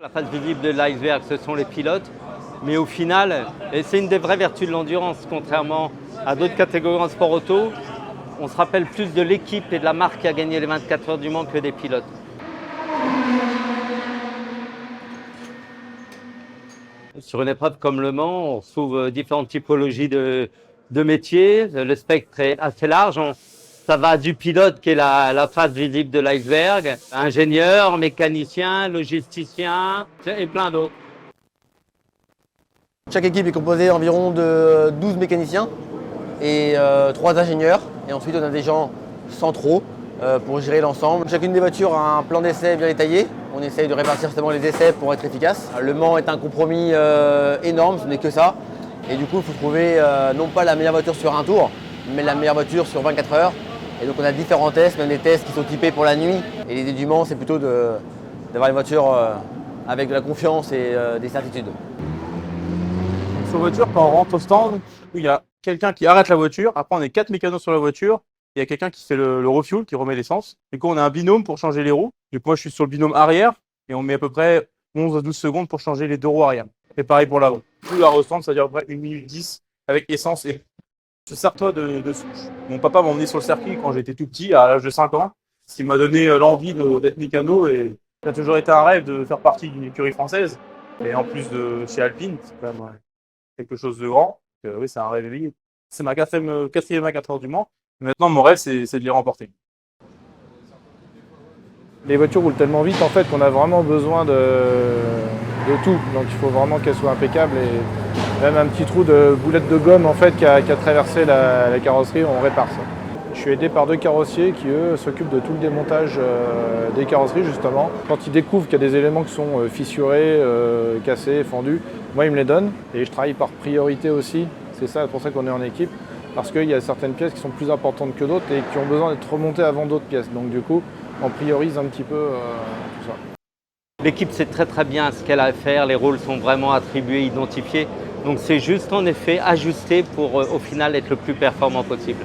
La face visible de l'iceberg, ce sont les pilotes. Mais au final, et c'est une des vraies vertus de l'endurance, contrairement à d'autres catégories en sport auto, on se rappelle plus de l'équipe et de la marque qui a gagné les 24 heures du Mans que des pilotes. Sur une épreuve comme le Mans, on retrouve différentes typologies de métiers. Le spectre est assez large. Ça va du pilote qui est la face visible de l'iceberg, ingénieur, mécanicien, logisticien et plein d'autres. Chaque équipe est composée environ de 12 mécaniciens et 3 ingénieurs. Et ensuite, on a des gens centraux pour gérer l'ensemble. Chacune des voitures a un plan d'essai bien détaillé. On essaye de répartir justement les essais pour être efficace. Le Mans est un compromis énorme, ce n'est que ça. Et du coup, il faut trouver non pas la meilleure voiture sur un tour, mais la meilleure voiture sur 24 heures. Et donc on a différents tests, même des tests qui sont typés pour la nuit. Et l'idée du Mans, c'est plutôt d'avoir une voiture avec de la confiance et des certitudes. Sur voiture, quand on rentre au stand, il y a quelqu'un qui arrête la voiture. Après, on est 4 mécanos sur la voiture. Il y a quelqu'un qui fait le refuel, qui remet l'essence. Du coup, on a un binôme pour changer les roues. Du coup, moi, je suis sur le binôme arrière et on met à peu près 11 à 12 secondes pour changer les 2 roues arrière. Et pareil pour l'avant. Tout la restand, ça dure à peu près 1 minute 10 avec essence et ce serre-toi de souche. Mon papa m'a emmené sur le circuit quand j'étais tout petit, à l'âge de 5 ans. Ce qui m'a donné l'envie d'être mécano et ça a toujours été un rêve de faire partie d'une écurie française. Et en plus de chez Alpine, c'est quand même quelque chose de grand. Oui, c'est un rêve éveillé. C'est ma quatrième 24 heures du Mans. Maintenant, mon rêve, c'est de les remporter. Les voitures roulent tellement vite en fait qu'on a vraiment besoin de tout. Donc il faut vraiment qu'elles soient impeccables et même un petit trou de boulette de gomme en fait qui a traversé la carrosserie, on répare ça. Je suis aidé par 2 carrossiers qui eux s'occupent de tout le démontage des carrosseries justement. Quand ils découvrent qu'il y a des éléments qui sont fissurés, cassés, fendus, moi ils me les donnent et je travaille par priorité aussi. C'est pour ça qu'on est en équipe, parce qu'il y a certaines pièces qui sont plus importantes que d'autres et qui ont besoin d'être remontées avant d'autres pièces. Donc du coup, on priorise un petit peu tout ça. L'équipe sait très bien ce qu'elle a à faire, les rôles sont vraiment attribués, identifiés. Donc c'est juste en effet ajusté pour au final être le plus performant possible.